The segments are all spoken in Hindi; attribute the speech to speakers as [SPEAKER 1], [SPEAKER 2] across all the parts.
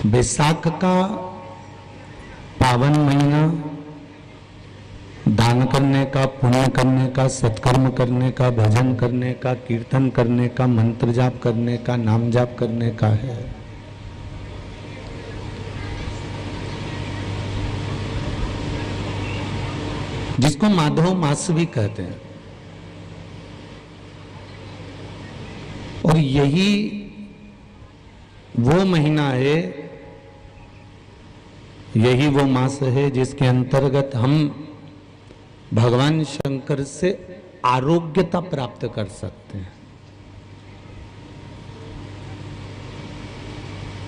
[SPEAKER 1] बैसाख का पावन महीना दान करने का, पुण्य करने का, सत्कर्म करने का, भजन करने का, कीर्तन करने का, मंत्र जाप करने का, नाम जाप करने का है। जिसको माधव मास भी कहते हैं। और यही वो महीना है, यही वो मास है जिसके अंतर्गत हम भगवान शंकर से आरोग्यता प्राप्त कर सकते हैं।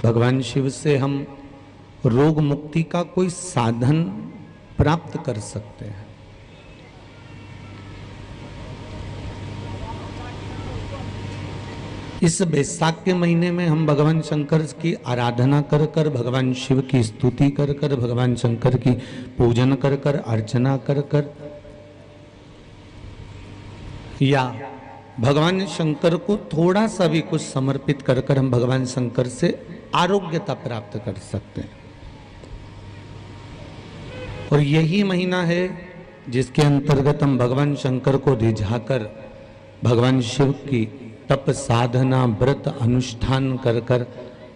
[SPEAKER 1] भगवान शिव से हम रोग मुक्ति का कोई साधन प्राप्त कर सकते हैं। इस बैसाख के महीने में हम भगवान शंकर की आराधना कर कर, भगवान शिव की स्तुति कर कर, भगवान शंकर की पूजन कर कर, अर्चना कर कर, या भगवान शंकर को थोड़ा सा भी कुछ समर्पित कर कर हम भगवान शंकर से आरोग्यता प्राप्त कर सकते हैं। और यही महीना है जिसके अंतर्गत हम भगवान शंकर को रिझाकर भगवान शिव की तप साधना व्रत अनुष्ठान कर कर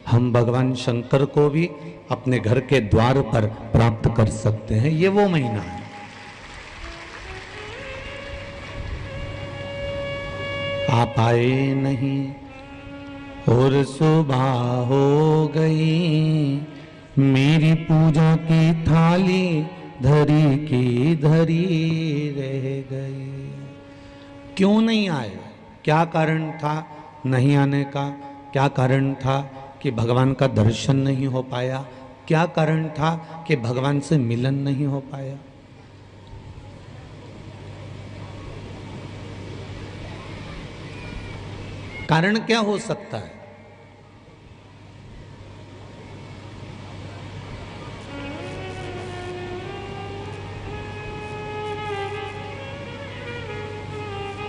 [SPEAKER 1] हम भगवान शंकर को भी अपने घर के द्वार पर प्राप्त कर सकते हैं। ये वो महीना है। आप आए नहीं और सुबह हो गई, मेरी पूजा की थाली धरी की धरी रह गई। क्यों नहीं आए? क्या कारण था नहीं आने का? क्या कारण था कि भगवान का दर्शन नहीं हो पाया? क्या कारण था कि भगवान से मिलन नहीं हो पाया? कारण क्या हो सकता है?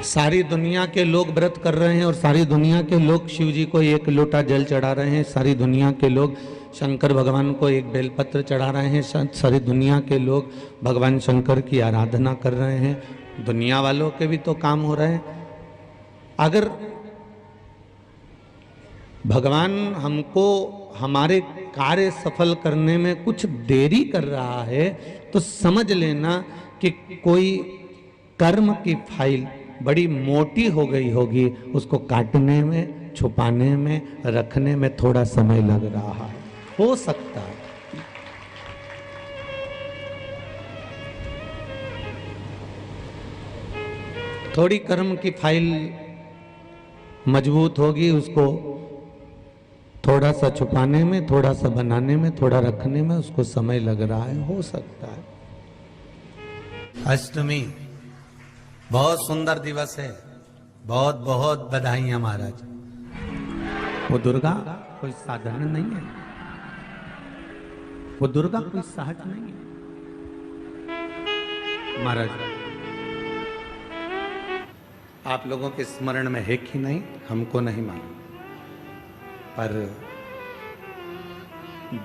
[SPEAKER 1] सारी दुनिया के लोग व्रत कर रहे हैं और सारी दुनिया के लोग शिव जी को एक लोटा जल चढ़ा रहे हैं। सारी दुनिया के लोग शंकर भगवान को एक बेलपत्र चढ़ा रहे हैं। सारी दुनिया के लोग भगवान शंकर की आराधना कर रहे हैं। दुनिया वालों के भी तो काम हो रहे हैं। अगर भगवान हमको हमारे कार्य सफल करने में कुछ देरी कर रहा है तो समझ लेना कि कोई कर्म की फाइल बड़ी मोटी हो गई होगी। उसको काटने में, छुपाने में, रखने में थोड़ा समय लग रहा है। हो सकता है। थोड़ी कर्म की फाइल मजबूत होगी, उसको थोड़ा सा छुपाने में, थोड़ा सा बनाने में, थोड़ा रखने में उसको समय लग रहा है। हो सकता है। अष्टमी बहुत सुंदर दिवस है। बहुत बहुत बधाइयां महाराज। वो दुर्गा कोई साधारण नहीं है। वो दुर्गा कोई सहज नहीं है। महाराज आप लोगों के स्मरण में है कि नहीं हमको नहीं मालूम, पर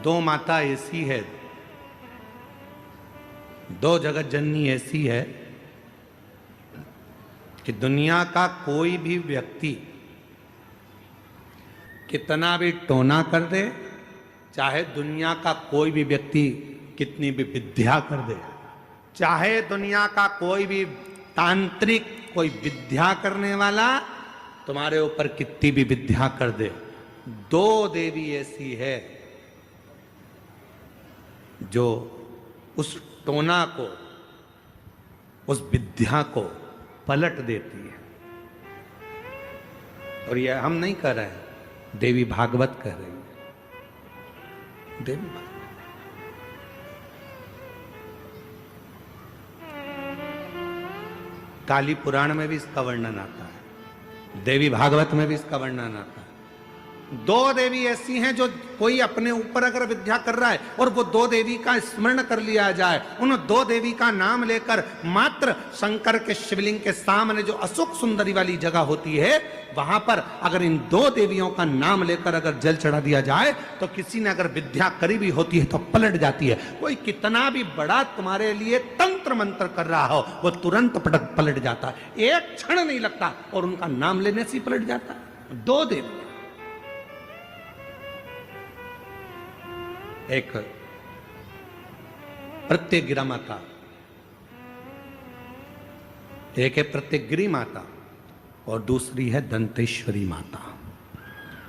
[SPEAKER 1] दो माता ऐसी है, दो जगत जननी ऐसी है कि दुनिया का कोई भी व्यक्ति कितना भी टोना कर दे, चाहे दुनिया का कोई भी व्यक्ति कितनी भी विद्या कर दे, चाहे दुनिया का कोई भी तांत्रिक कोई विद्या करने वाला तुम्हारे ऊपर कितनी भी विद्या कर दे, दो देवी ऐसी है जो उस टोना को, उस विद्या को पलट देती है। और यह हम नहीं कह रहे हैं, देवी भागवत कह रही है। देवी भागवत काली पुराण में भी इसका वर्णन आता है, देवी भागवत में भी इसका वर्णन आता है। दो देवी ऐसी हैं जो कोई अपने ऊपर अगर विद्या कर रहा है और वो दो देवी का स्मरण कर लिया जाए, उन दो देवी का नाम लेकर मात्र शंकर के शिवलिंग के सामने जो अशोक सुंदरी वाली जगह होती है, वहां पर अगर इन दो देवियों का नाम लेकर अगर जल चढ़ा दिया जाए तो किसी ने अगर विद्या करी भी होती है तो पलट जाती है। कोई कितना भी बड़ा तुम्हारे लिए तंत्र मंत्र कर रहा हो, वो तुरंत पलट जाता है, एक क्षण नहीं लगता और उनका नाम लेने से ही पलट जाता है। दो देवी, एक प्रत्यगिरा माता, एक है प्रत्यगिरी माता और दूसरी है दंतेश्वरी माता,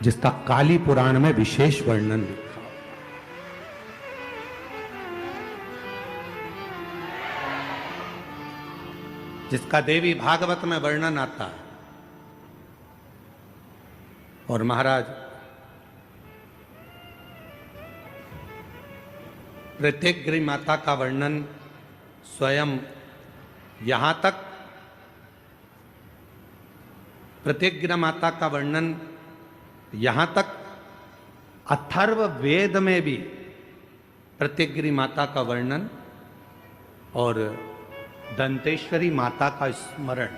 [SPEAKER 1] जिसका काली पुराण में विशेष वर्णन लिखा। जिसका देवी भागवत में वर्णन आता है। और महाराज प्रत्यगिरी माता का वर्णन स्वयं यहां तक, प्रत्यगिरा माता का वर्णन यहां तक अथर्व वेद में भी प्रत्यगिरी माता का वर्णन और दंतेश्वरी माता का स्मरण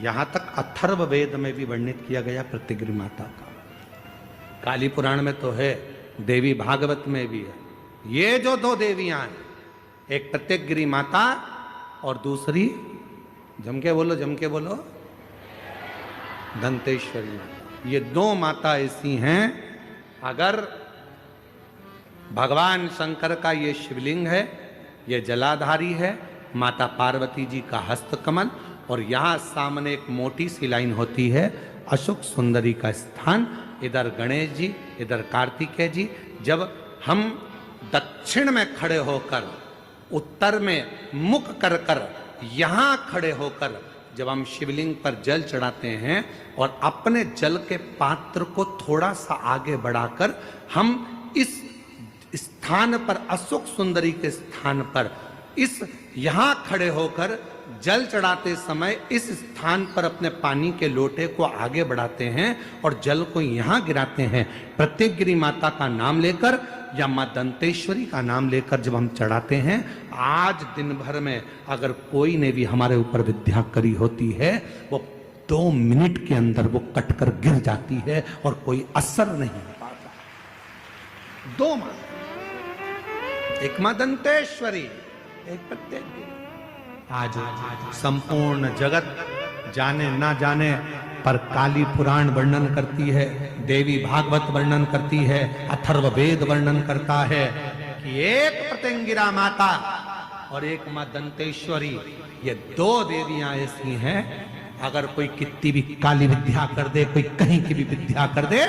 [SPEAKER 1] यहां तक अथर्व वेद में भी वर्णित किया गया प्रत्यगिरी माता का। काली पुराण में तो है, देवी भागवत में भी है। ये जो दो देवियां हैं, एक प्रत्यगिरी माता और दूसरी, जम के बोलो, दंतेश्वरी माता। ये दो माता ऐसी हैं, अगर भगवान शंकर का ये शिवलिंग है, ये जलाधारी है, माता पार्वती जी का हस्तकमल, और यहां सामने एक मोटी सी लाइन होती है अशोक सुंदरी का स्थान, इधर गणेश जी, इधर कार्तिकेय जी। जब हम दक्षिण में खड़े होकर, उत्तर में मुख कर कर, यहां खड़े होकर जब हम शिवलिंग पर जल चढ़ाते हैं और अपने जल के पात्र को थोड़ा सा आगे बढ़ाकर हम इस स्थान पर, अशोक सुंदरी के स्थान पर, इस यहां खड़े होकर जल चढ़ाते समय इस स्थान पर अपने पानी के लोटे को आगे बढ़ाते हैं और जल को यहां गिराते हैं। प्रत्यगिरी माता का नाम लेकर या मां दंतेश्वरी का नाम लेकर जब हम चढ़ाते हैं, आज दिन भर में अगर कोई ने भी हमारे ऊपर विद्या करी होती है, वो 2 मिनट के अंदर वो कटकर गिर जाती है और कोई असर नहीं हो पाता। दो मां, एक मां दंतेश्वरी, एक प्रत्यगिरी। आज संपूर्ण जगत जाने ना जाने पर काली पुराण वर्णन करती है, देवी भागवत वर्णन करती है, अथर्व वेद वर्णन करता है कि एक प्रत्यंगिरा माता और एक मां दंतेश्वरी, ये दो देवियां ऐसी हैं, अगर कोई कितनी भी काली विद्या कर दे, कोई कहीं की भी विद्या कर दे,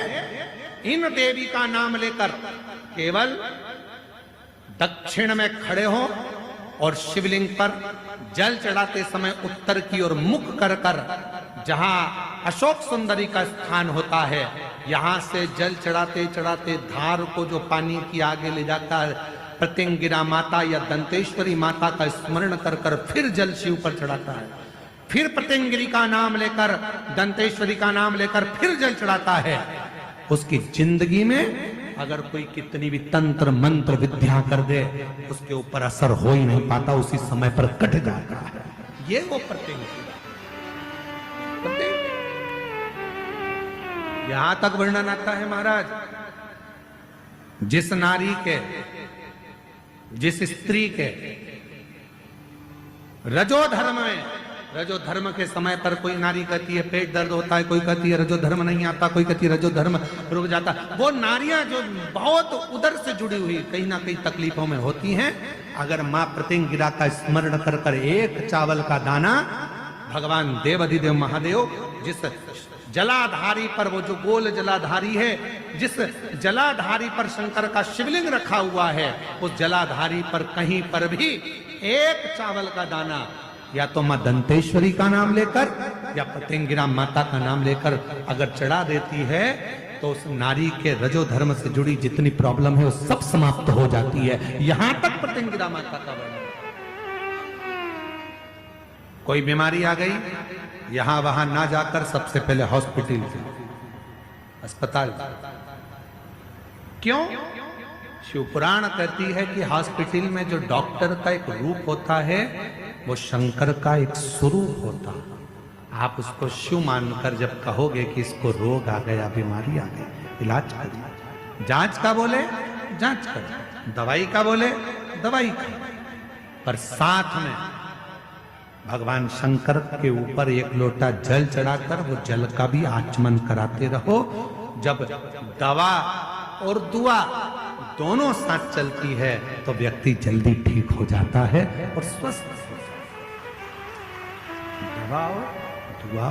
[SPEAKER 1] इन देवी का नाम लेकर केवल दक्षिण में खड़े हो और शिवलिंग पर जल चढ़ाते समय उत्तर की ओर मुख कर कर, जहां अशोक सुंदरी का स्थान होता है, यहां से जल चढ़ाते चढ़ाते धार को जो पानी की आगे ले जाता है, प्रत्यंगिरा माता या दंतेश्वरी माता का स्मरण कर कर फिर जल शिव पर चढ़ाता है, फिर प्रत्यंगिरी का नाम लेकर, दंतेश्वरी का नाम लेकर फिर जल चढ़ाता है, उसकी जिंदगी में अगर कोई कितनी भी तंत्र मंत्र विद्या कर दे, उसके ऊपर असर हो ही नहीं पाता, उसी समय पर कट जाता है। ये वो प्रत्यंगिरी। यहां तक वर्णन आता है महाराज, जिस नारी के, जिस स्त्री के रजो धर्म में, रजो धर्म के समय पर कोई नारी कहती है पेट दर्द होता है, कोई कहती है रजो धर्म नहीं आता, कोई कहती है रजो धर्म रुक जाता, वो नारियां जो बहुत उदर से जुड़ी हुई कहीं ना कहीं तकलीफों में होती हैं, अगर मां प्रत्यंगिरा का स्मरण कर कर एक चावल का दाना, भगवान देवाधिदेव महादेव जिस जलाधारी पर, वो जो गोल जलाधारी है, जिस जलाधारी पर शंकर का शिवलिंग रखा हुआ है, उस जलाधारी पर कहीं पर भी एक चावल का दाना या तो मां दंतेश्वरी का नाम लेकर या प्रत्यंगिरा माता का नाम लेकर अगर चढ़ा देती है, तो उस नारी के रजो धर्म से जुड़ी जितनी प्रॉब्लम है वो सब समाप्त हो जाती है। यहां तक प्रत्यंगिरा माता का वर्णन। कोई बीमारी आ गई, यहां वहां ना जाकर सबसे पहले हॉस्पिटल, अस्पताल, क्यों? शिव पुराण कहती है कि हॉस्पिटल में जो डॉक्टर का एक रूप होता है वो शंकर का एक स्वरूप होता है। आप उसको शिव मानकर जब कहोगे कि इसको रोग आ गया, बीमारी आ गई, इलाज करिए। जांच का बोले जांच करिए, दवाई का बोले दवाई का, पर साथ में भगवान शंकर के ऊपर एक लोटा जल चढ़ाकर वो जल का भी आचमन कराते रहो। जब दवा और दुआ दोनों साथ चलती है तो व्यक्ति जल्दी ठीक हो जाता है और स्वस्थ हो जाता है। दवा और दुआ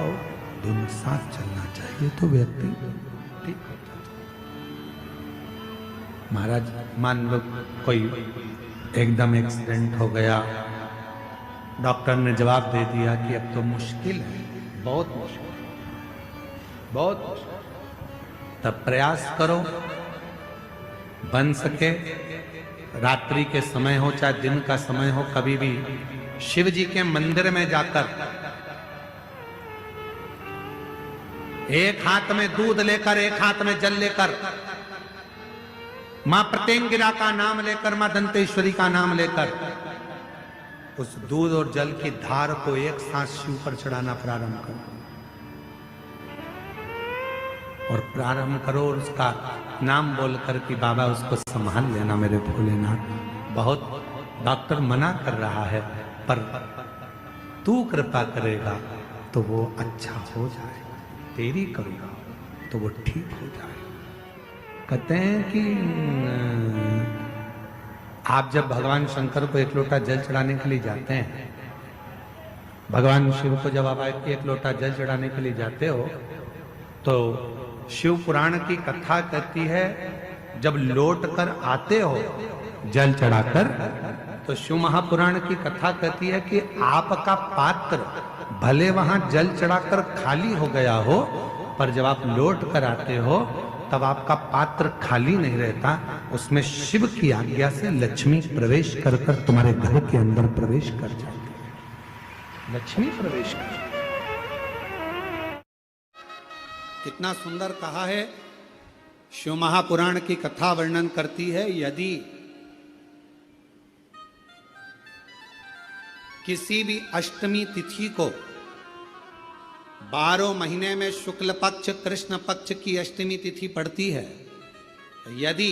[SPEAKER 1] दोनों साथ चलना चाहिए तो व्यक्ति ठीक हो जाता है। महाराज मान लो कोई एकदम एक्सीडेंट हो गया, डॉक्टर ने जवाब दे दिया कि अब तो मुश्किल है, बहुत मुश्किल, बहुत मुश्किल। तब प्रयास करो, बन सके रात्रि के समय हो चाहे दिन का समय हो, कभी भी शिव जी के मंदिर में जाकर एक हाथ में दूध लेकर, एक हाथ में जल लेकर, मां प्रत्यंगिरा का नाम लेकर, मां दंतेश्वरी का नाम लेकर उस दूध और जल की धार को एक साथ शिव पर चढ़ाना प्रारंभ करो और प्रारंभ करो और उसका नाम बोलकर कि बाबा उसको संभाल लेना मेरे भोलेनाथ। बहुत डॉक्टर मना कर रहा है पर तू कृपा करेगा तो वो अच्छा हो जाए, तेरी करूंगा तो वो ठीक हो जाए। कहते हैं कि आप जब भगवान शंकर को एक लोटा जल चढ़ाने के लिए जाते हैं, भगवान शिव को जब आप एक लोटा जल चढ़ाने के लिए जाते हो तो शिव पुराण की कथा कहती है जब लौट कर आते हो जल चढ़ाकर, तो शिव महापुराण की कथा कहती है कि आपका पात्र भले वहां जल चढ़ाकर खाली हो गया हो, पर जब आप लौट कर आते हो तब आपका पात्र खाली नहीं रहता, उसमें शिव की आज्ञा से लक्ष्मी प्रवेश कर कर तुम्हारे घर के अंदर प्रवेश कर जाती है। लक्ष्मी प्रवेश कर, कितना सुंदर कहा है। शिव महापुराण की कथा वर्णन करती है, यदि किसी भी अष्टमी तिथि को 12 महीने में शुक्ल पक्ष कृष्ण पक्ष की अष्टमी तिथि पड़ती है, यदि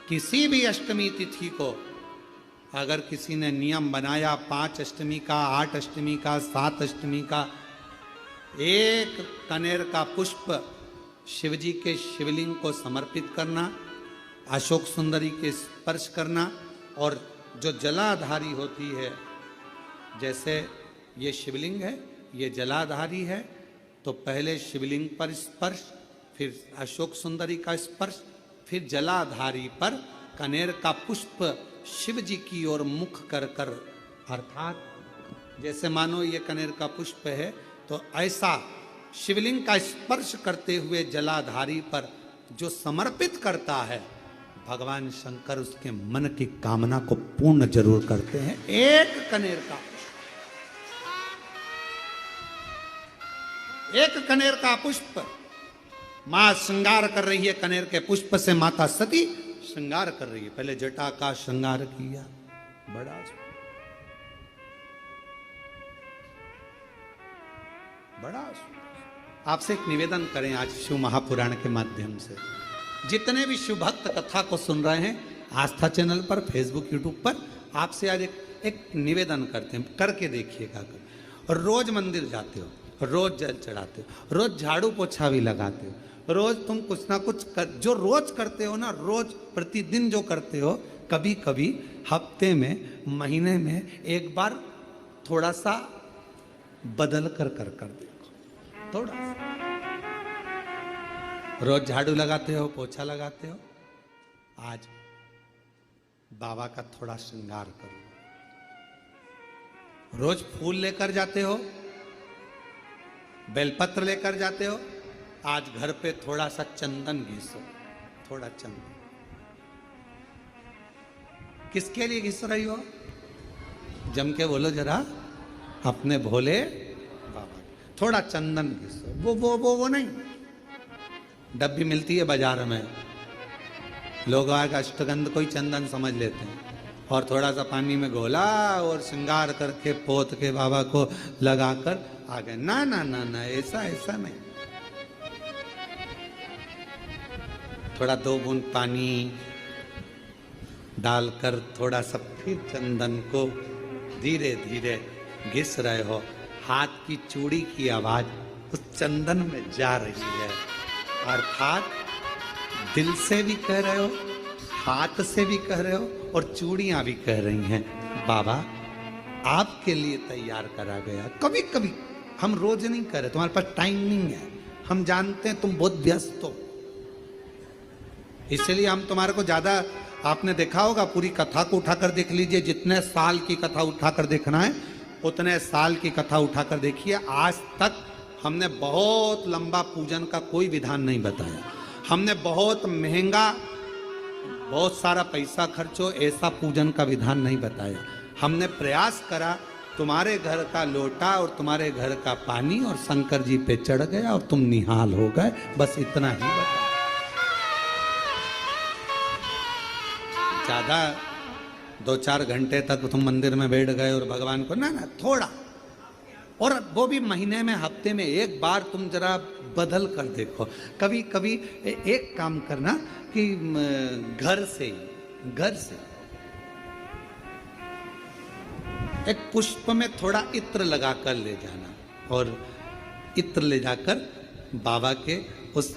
[SPEAKER 1] किसी भी अष्टमी तिथि को अगर किसी ने नियम बनाया 5 अष्टमी का, 8 अष्टमी का, 7 अष्टमी का, एक कनेर का पुष्प शिवजी के शिवलिंग को समर्पित करना, अशोक सुंदरी के स्पर्श करना, और जो जलाधारी होती है, जैसे ये शिवलिंग है, ये जलाधारी है, तो पहले शिवलिंग पर स्पर्श, फिर अशोक सुंदरी का स्पर्श, फिर जलाधारी पर कनेर का पुष्प शिव जी की ओर मुख कर कर, अर्थात जैसे मानो ये कनेर का पुष्प है तो ऐसा शिवलिंग का स्पर्श करते हुए जलाधारी पर जो समर्पित करता है, भगवान शंकर उसके मन की कामना को पूर्ण जरूर करते हैं। एक कनेर का पुष्प, एक कनेर का पुष्प, मां श्रृंगार कर रही है कनेर के पुष्प से, माता सती श्रृंगार कर रही है, पहले जटा का श्रृंगार किया, बड़ा बड़ा। आपसे एक निवेदन करें आज शिव महापुराण के माध्यम से, जितने भी शिव भक्त कथा को सुन रहे हैं आस्था चैनल पर, फेसबुक यूट्यूब पर, आपसे आज एक निवेदन करते हैं, करके देखिएगा। और रोज मंदिर जाते हो, रोज जल चढ़ाते हो, रोज झाड़ू पोछा भी लगाते हो, रोज तुम कुछ ना कुछ जो रोज करते हो ना, रोज प्रतिदिन जो करते हो, कभी कभी हफ्ते में, महीने में एक बार थोड़ा सा बदल कर देखो, थोड़ा सा। रोज झाड़ू लगाते हो, पोछा लगाते हो, आज बाबा का थोड़ा श्रृंगार करो। रोज फूल लेकर जाते हो, बेलपत्र लेकर जाते हो, आज घर पे थोड़ा सा चंदन घिसो, थोड़ा चंदन। किसके लिए घिस रही हो? जम के बोलो जरा, अपने भोले बाबा। थोड़ा चंदन घिसो, वो नहीं, डब्बी मिलती है बाजार में, लोग आग अष्टगंध को ही चंदन समझ लेते हैं और थोड़ा सा पानी में घोला और श्रृंगार करके पोत के बाबा को लगाकर आ गए। ना ना ना ना, ऐसा ऐसा नहीं। थोड़ा 2 बूंद पानी डालकर थोड़ा सा फिर चंदन को धीरे धीरे घिस रहे हो। हाथ की चूड़ी की आवाज उस चंदन में जा रही है, अर्थात दिल से भी कह रहे हो, हाथ से भी कह रहे हो और चूड़ियां भी कह रही हैं, बाबा आपके लिए तैयार करा गया। कभी कभी हम रोज नहीं कर रहे, तुम्हारे पास टाइम नहीं है, हम जानते हैं तुम बहुत व्यस्त हो, इसलिए हम तुम्हारे को ज्यादा, आपने देखा होगा पूरी कथा को उठाकर देख लीजिए, जितने साल की कथा उठाकर देखना है उतने साल की कथा उठाकर देखिए। आज तक हमने बहुत लंबा पूजन का कोई विधान नहीं बताया, हमने बहुत महंगा, बहुत सारा पैसा खर्चो ऐसा पूजन का विधान नहीं बताया। हमने प्रयास करा तुम्हारे घर का लोटा और तुम्हारे घर का पानी और शंकर जी पे चढ़ गया और तुम निहाल हो गए, बस इतना ही बताया। ज्यादा 2-4 घंटे तक तुम मंदिर में बैठ गए और भगवान को ना ना, थोड़ा, और वो भी महीने में, हफ्ते में एक बार तुम जरा बदल कर देखो। कभी कभी एक काम करना कि घर से एक पुष्प में थोड़ा इत्र लगा कर ले जाना और इत्र ले जाकर बाबा के उस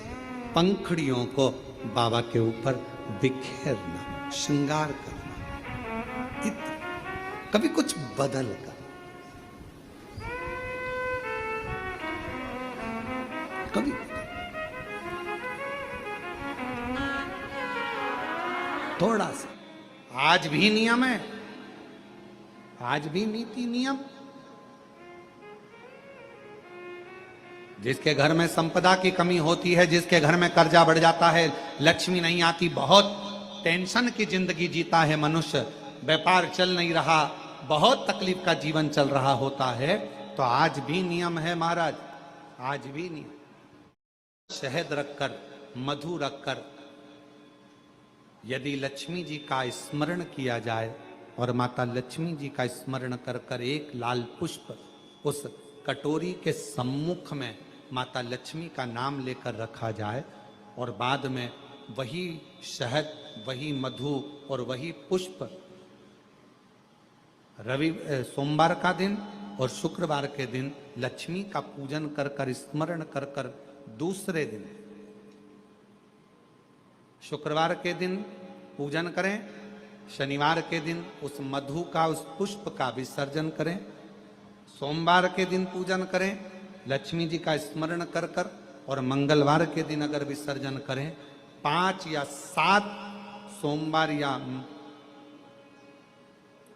[SPEAKER 1] पंखड़ियों को बाबा के ऊपर बिखेरना, श्रृंगार करना, इत्र, कभी कुछ बदल कर, कभी थोड़ा सा। आज भी नियम है, आज भी नीति नियम। जिसके घर में संपदा की कमी होती है, जिसके घर में कर्जा बढ़ जाता है, लक्ष्मी नहीं आती, बहुत टेंशन की जिंदगी जीता है मनुष्य, व्यापार चल नहीं रहा, बहुत तकलीफ का जीवन चल रहा होता है, तो आज भी नियम है महाराज, आज भी नियम। शहद रखकर, मधु रखकर यदि लक्ष्मी जी का स्मरण किया जाए और माता लक्ष्मी जी का स्मरण कर कर एक लाल पुष्प उस कटोरी के सम्मुख में माता लक्ष्मी का नाम लेकर रखा जाए और बाद में वही शहद, वही मधु और वही पुष्प सोमवार का दिन और शुक्रवार के दिन लक्ष्मी का पूजन कर कर, स्मरण कर कर, दूसरे दिन शुक्रवार के दिन पूजन करें, शनिवार के दिन उस मधु का, उस पुष्प का विसर्जन करें, सोमवार के दिन पूजन करें लक्ष्मी जी का स्मरण कर कर, और मंगलवार के दिन अगर विसर्जन करें, 5 या 7 सोमवार या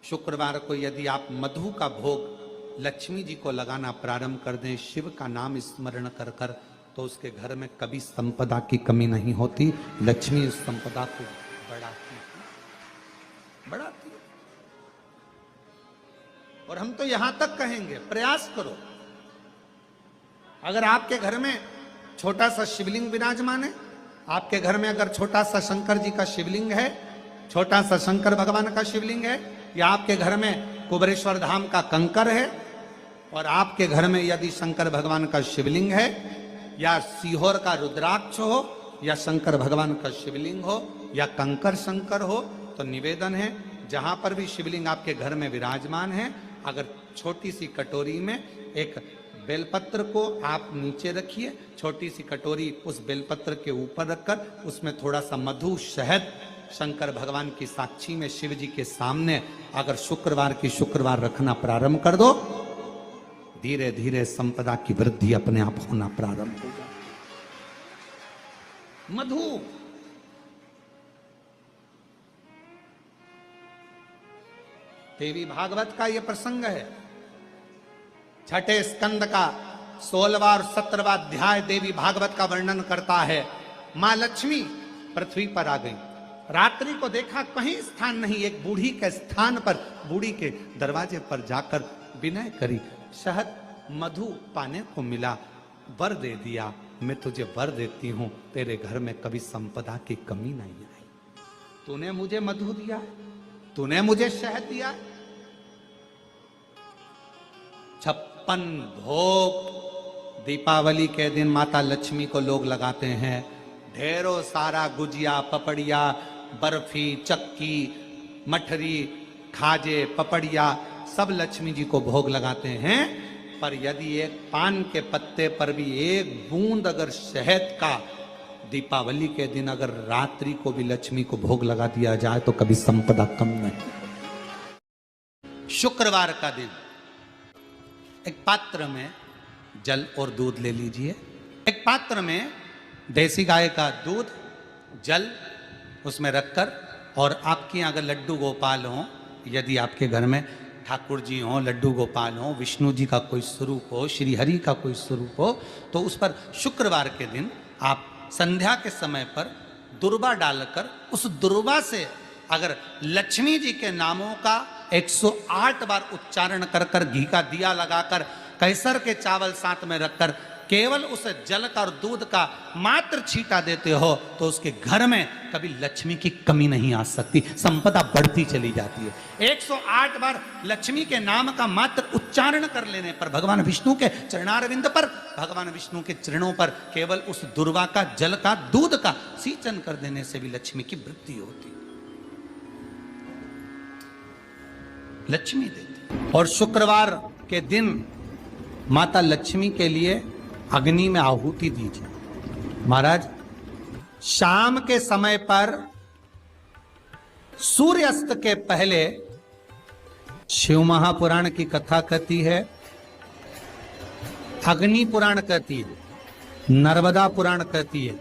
[SPEAKER 1] शुक्रवार को यदि आप मधु का भोग लक्ष्मी जी को लगाना प्रारंभ कर दें, शिव का नाम स्मरण कर कर, तो उसके घर में कभी संपदा की कमी नहीं होती। लक्ष्मी उस संपदा को बढ़ाती है। और हम तो यहां तक कहेंगे, प्रयास करो, अगर आपके घर में छोटा सा शिवलिंग विराजमान है, आपके घर में अगर छोटा सा शंकर जी का शिवलिंग है, छोटा सा शंकर भगवान का शिवलिंग है, या आपके घर में कुबेरेश्वर धाम का कंकर है, और आपके घर में यदि शंकर भगवान का शिवलिंग है, या सीहोर का रुद्राक्ष हो, या शंकर भगवान का शिवलिंग हो, या कंकर शंकर हो, तो निवेदन है जहां पर भी शिवलिंग आपके घर में विराजमान है, अगर छोटी सी कटोरी में एक बेलपत्र को आप नीचे रखिए, छोटी सी कटोरी उस बेलपत्र के ऊपर रखकर उसमें थोड़ा सा मधु, शहद, शंकर भगवान की साक्षी में शिव जी के सामने अगर शुक्रवार की शुक्रवार रखना प्रारंभ कर दो, धीरे धीरे संपदा की वृद्धि अपने आप होना प्रारंभ होगा। मधु देवी भागवत का यह प्रसंग है, छठे स्कंद का 16वां और 17वां अध्याय देवी भागवत का वर्णन करता है। मां लक्ष्मी पृथ्वी पर आ गई, रात्रि को देखा कहीं स्थान नहीं, एक बूढ़ी के स्थान पर, बूढ़ी के दरवाजे पर जाकर विनय करी, शहद मधु पाने को मिला, वर दे दिया, मैं तुझे वर देती हूं, तेरे घर में कभी संपदा की कमी नहीं आई।
[SPEAKER 2] तूने मुझे मधु दिया, तूने मुझे शहद दिया। 56 भोग दीपावली के दिन माता लक्ष्मी को लोग लगाते हैं। ढेरों सारा गुजिया, पपड़िया, बर्फी, चक्की, मठरी, खाजे, पपड़िया सब लक्ष्मी जी को भोग लगाते हैं। पर यदि एक पान के पत्ते पर भी एक बूंद अगर शहद का दीपावली के दिन अगर रात्रि को भी लक्ष्मी को भोग लगा दिया जाए तो कभी संपदा कम नहीं। शुक्रवार का दिन एक पात्र में जल और दूध ले लीजिए। एक पात्र में देसी गाय का दूध, जल उसमें रखकर, और आपके यहाँ अगर लड्डू गोपाल हो, यदि आपके घर में ठाकुर जी हो, लड्डू गोपाल हो, विष्णु जी का कोई स्वरूप हो, श्री हरि का कोई स्वरूप हो, तो उस पर शुक्रवार के दिन आप संध्या के समय पर दुर्वा डालकर उस दुर्वा से अगर लक्ष्मी जी के नामों का 108 बार उच्चारण कर कर, घी का दिया लगाकर, कैसर के चावल साथ में रखकर केवल उस जल का और दूध का मात्र छींटा देते हो तो उसके घर में कभी लक्ष्मी की कमी नहीं आ सकती, संपदा बढ़ती चली जाती है। 108 बार लक्ष्मी के नाम का मात्र उच्चारण कर लेने पर भगवान विष्णु के चरणारविंद पर, भगवान विष्णु के चरणों पर केवल उस दुर्वा का, जल का, दूध का सिंचन कर देने से भी लक्ष्मी की वृद्धि होती, लक्ष्मी देती। और शुक्रवार के दिन माता लक्ष्मी के लिए अग्नि में आहुति दीजिए। महाराज, शाम के समय पर सूर्यास्त के पहले शिव महापुराण की कथा कहती है, अग्नि पुराण कहती है, नर्मदा पुराण कहती है,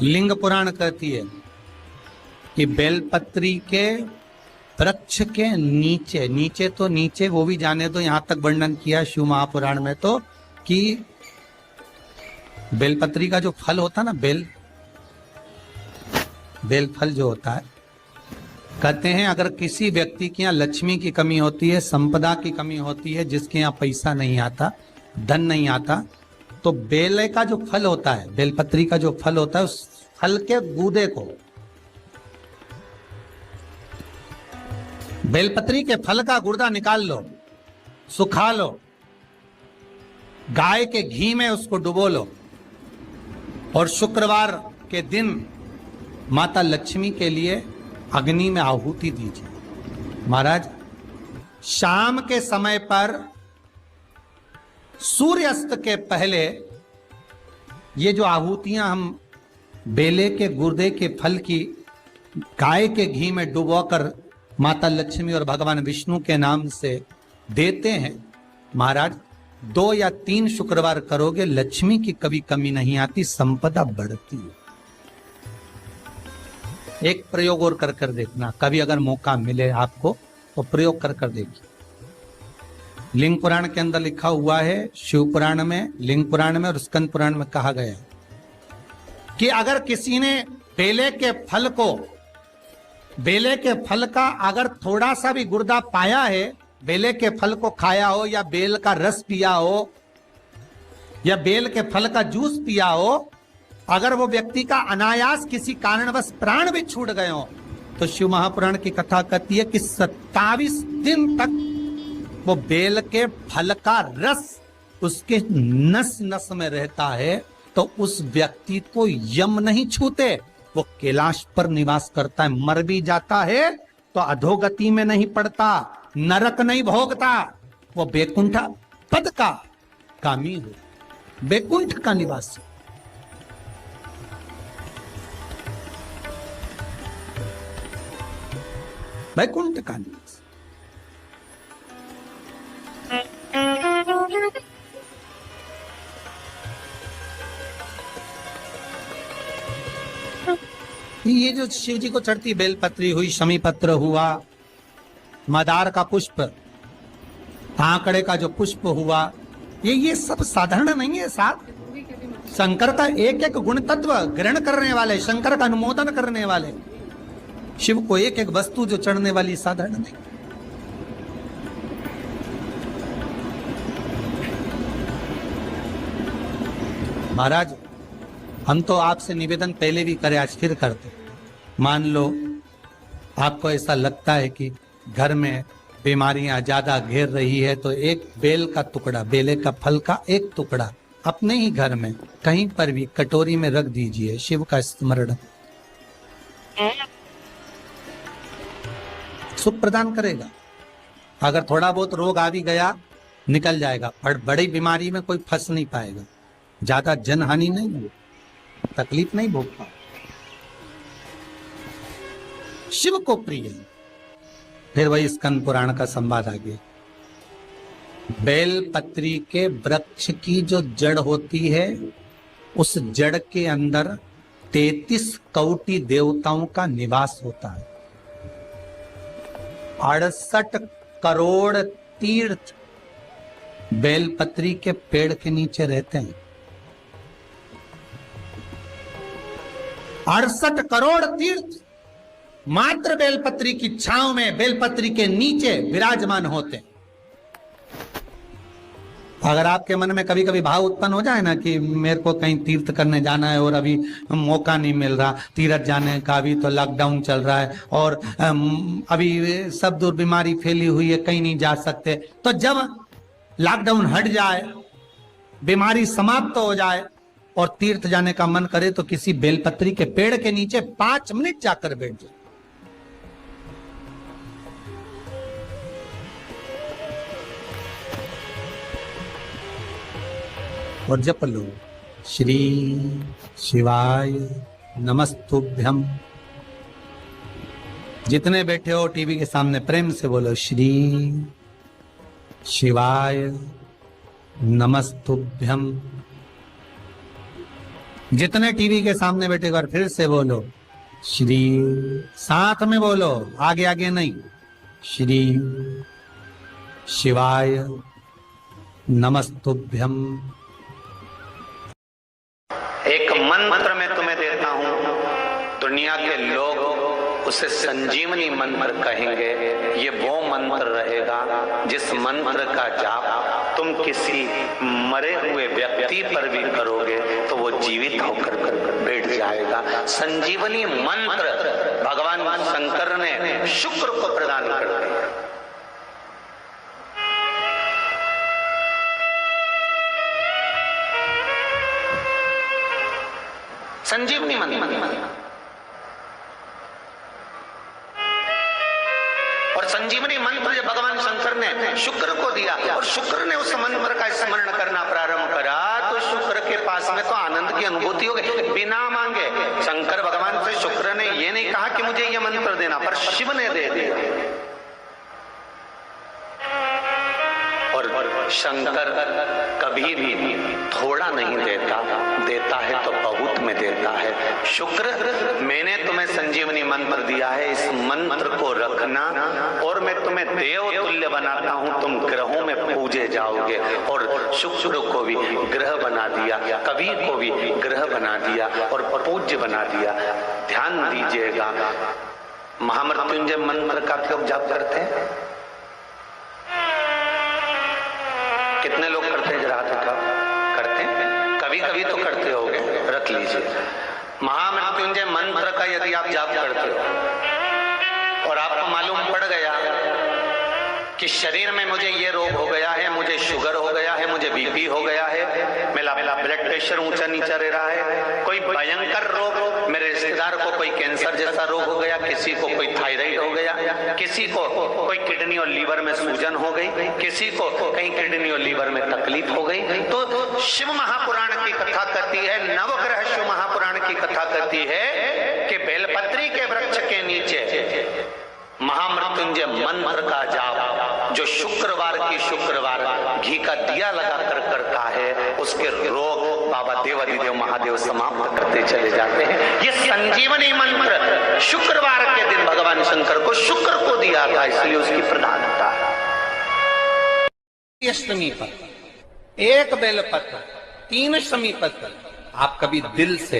[SPEAKER 2] लिंग पुराण कहती है कि बेलपत्री के वृक्ष के नीचे, नीचे तो नीचे वो भी जाने दो, यहां तक वर्णन किया शिव महापुराण में तो कि बेलपत्री का जो फल होता है ना, बेल फल जो होता है, कहते हैं अगर किसी व्यक्ति के यहाँ लक्ष्मी की कमी होती है, संपदा की कमी होती है, जिसके यहाँ पैसा नहीं आता, धन नहीं आता, तो बेल का जो फल होता है, बेलपत्री का जो फल होता है, उस फल के गूदे को, बेलपत्री के फल का गुर्दा निकाल लो, सुखा लो, गाय के घी में उसको डुबो लो, और शुक्रवार के दिन माता लक्ष्मी के लिए अग्नि में आहुति दीजिए। महाराज, शाम के समय पर सूर्यास्त के पहले ये जो आहुतियां हम बेले के गुर्दे के फल की गाय के घी में डुबोकर माता लक्ष्मी और भगवान विष्णु के नाम से देते हैं, महाराज 2 या 3 शुक्रवार करोगे, लक्ष्मी की कभी कमी नहीं आती, संपदा बढ़ती है। एक प्रयोग और कर कर देखना, कभी अगर मौका मिले आपको तो प्रयोग कर कर देखिए। लिंग पुराण के अंदर लिखा हुआ है, शिव पुराण में, लिंग पुराण में और स्कंद पुराण में कहा गया है कि अगर किसी ने बेले के फल को, बेले के फल का अगर थोड़ा सा भी गुर्दा पाया है, बेले के फल को खाया हो, या बेल का रस पिया हो, या बेल के फल का जूस पिया हो, अगर वो व्यक्ति का अनायास किसी कारणवश प्राण भी छूट गए हो, तो शिव महापुराण की कथा कहती है कि 27 दिन तक वो बेल के फल का रस उसके नस नस में रहता है, तो उस व्यक्ति को यम नहीं छूते, वो कैलाश पर निवास करता है। मर भी जाता है तो अधोगति में नहीं पड़ता, नरक नहीं भोगता, वो बैकुंठ पद का कामी हो, बैकुंठ का निवासी। बैकुंठ का निवासी। ये जो शिव जी को चढ़ती बेलपत्री हुई, शमी पत्र हुआ, मदार का पुष्प, आंकड़े का जो पुष्प हुआ, ये सब साधारण नहीं है साहब। शंकर का एक एक गुण तत्व ग्रहण करने वाले, शंकर का अनुमोदन करने वाले, शिव को एक एक वस्तु जो चढ़ने वाली साधारण नहीं। महाराज, हम तो आपसे निवेदन पहले भी करे, आज फिर करते। मान लो आपको ऐसा लगता है कि घर में बीमारियां ज्यादा घेर रही है, तो एक बेल का टुकड़ा, बेले का फल का एक टुकड़ा अपने ही घर में कहीं पर भी कटोरी में रख दीजिए, शिव का स्मरण, सुख प्रदान करेगा। अगर थोड़ा बहुत रोग आ भी गया निकल जाएगा, पर बड़ी बीमारी में कोई फंस नहीं पाएगा, ज्यादा जनहानि नहीं होगी, तकलीफ नहीं भोग पाएगा। शिव को प्रिय है। फिर वही स्कंद पुराण का संवाद आ गया। बेल पत्री के वृक्ष की जो जड़ होती है, उस जड़ के अंदर 33 कोटि देवताओं का निवास होता है। 68 करोड़ तीर्थ बेलपत्री के पेड़ के नीचे रहते हैं। 68 करोड़ तीर्थ मात्र बेलपत्री की छांव में, बेलपत्री के नीचे विराजमान होते हैं। अगर आपके मन में कभी कभी भाव उत्पन्न हो जाए ना कि मेरे को कहीं तीर्थ करने जाना है और अभी मौका नहीं मिल रहा तीर्थ जाने का, अभी तो लॉकडाउन चल रहा है और अभी सब दूर बीमारी फैली हुई है, कहीं नहीं जा सकते, तो जब लॉकडाउन हट जाए, बीमारी समाप्त हो जाए और तीर्थ जाने का मन करे, तो किसी बेलपत्री के पेड़ के नीचे 5 मिनट जाकर बैठ जाए। और जप लो, श्री शिवाय नमस्तुभ्यम। जितने बैठे हो टीवी के सामने प्रेम से बोलो, श्री शिवाय नमस्तुभ्यम। जितने टीवी के सामने बैठे एक बार फिर से बोलो, श्री, साथ में बोलो, आगे आगे नहीं, श्री शिवाय नमस्तुभ्यम। एक मंत्र मैं तुम्हें देता हूं, दुनिया के लोग उसे संजीवनी मंत्र कहेंगे। ये वो मंत्र रहेगा जिस मंत्र का जाप तुम किसी मरे हुए व्यक्ति पर भी करोगे तो वो जीवित होकर बैठ जाएगा। संजीवनी मंत्र भगवान शंकर ने शुक्र को प्रदान कर दिया। संजीवनी मंत्र, और संजीवनी मंत्र जब भगवान शंकर ने शुक्र को दिया और शुक्र ने उस मंत्र का स्मरण करना प्रारंभ करा, तो शुक्र के पास में तो आनंद की अनुभूति हो गई बिना मांगे। शंकर भगवान से शुक्र ने ये नहीं कहा कि मुझे ये मंत्र देना, पर शिव ने दे दिया। और शंकर कभी भी थोड़ा नहीं देता, देता है तो बहुत में देता है। शुक्र, मैंने तुम्हें संजीवनी मंत्र दिया है, इस मंत्र को रखना और मैं तुम्हें देव तुल्य बनाता हूं, तुम ग्रहों में पूजे जाओगे। और शुक्र को भी ग्रह बना दिया, कवि को भी ग्रह बना दिया और पूज्य बना दिया। ध्यान दीजिएगा, महामृत्युंजय मंत्र का क्यों जाप करते हैं? कितने लोग करते हैं? जरा हाथ उठाओ। करते हैं? कभी कभी तो करते होगे, रख लीजिए। महामृत्युंजय मंत्र का यदि आप जाप करते हो और आपको मालूम पड़ गया कि शरीर में मुझे ये रोग हो गया है, मुझे शुगर हो गया है, मुझे बीपी हो गया है, मेरा ब्लड प्रेशर ऊंचा नीचा रह रहा है, कोई भयंकर रोग, मेरे रिश्तेदार को कोई कैंसर जैसा रोग हो गया, किसी को कोई थायराइड हो गया, किसी को कोई किडनी और लीवर में सूजन हो गई, किसी को कहीं किडनी और लीवर में तकलीफ हो गई, तो शिव महापुराण की कथा कहती है, नवग्रह शिव महापुराण की कथा कहती है कि बेलपत्री के वृक्ष के नीचे महामृत्युंजय मंत्र का जाप जो शुक्रवार की शुक्रवार घी का दिया लगाकर करता है, उसके रोग बाबा देवाधिदेव महादेव समाप्त करते चले जाते हैं। ये संजीवनी मंत्र शुक्रवार के दिन भगवान शंकर को शुक्र को दिया था, इसलिए उसकी प्रधानता है। अष्टमी पर एक बेलपत्र, 3 शमी पत्र, आप कभी दिल से,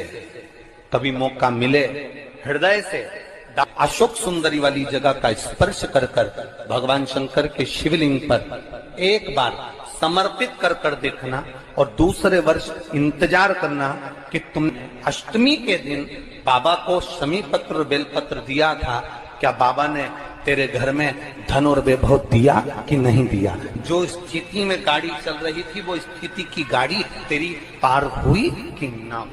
[SPEAKER 2] कभी मौका मिले हृदय से अशोक सुंदरी वाली जगह का स्पर्श कर कर भगवान शंकर के शिवलिंग पर एक बार समर्पित कर कर देखना और दूसरे वर्ष इंतजार करना कि तुमने अष्टमी के दिन बाबा को शमी पत्र और बेलपत्र दिया था, क्या बाबा ने तेरे घर में धन और वैभव दिया कि नहीं दिया। जो स्थिति में गाड़ी चल रही थी वो स्थिति की गाड़ी तेरी पार हुई कि ना।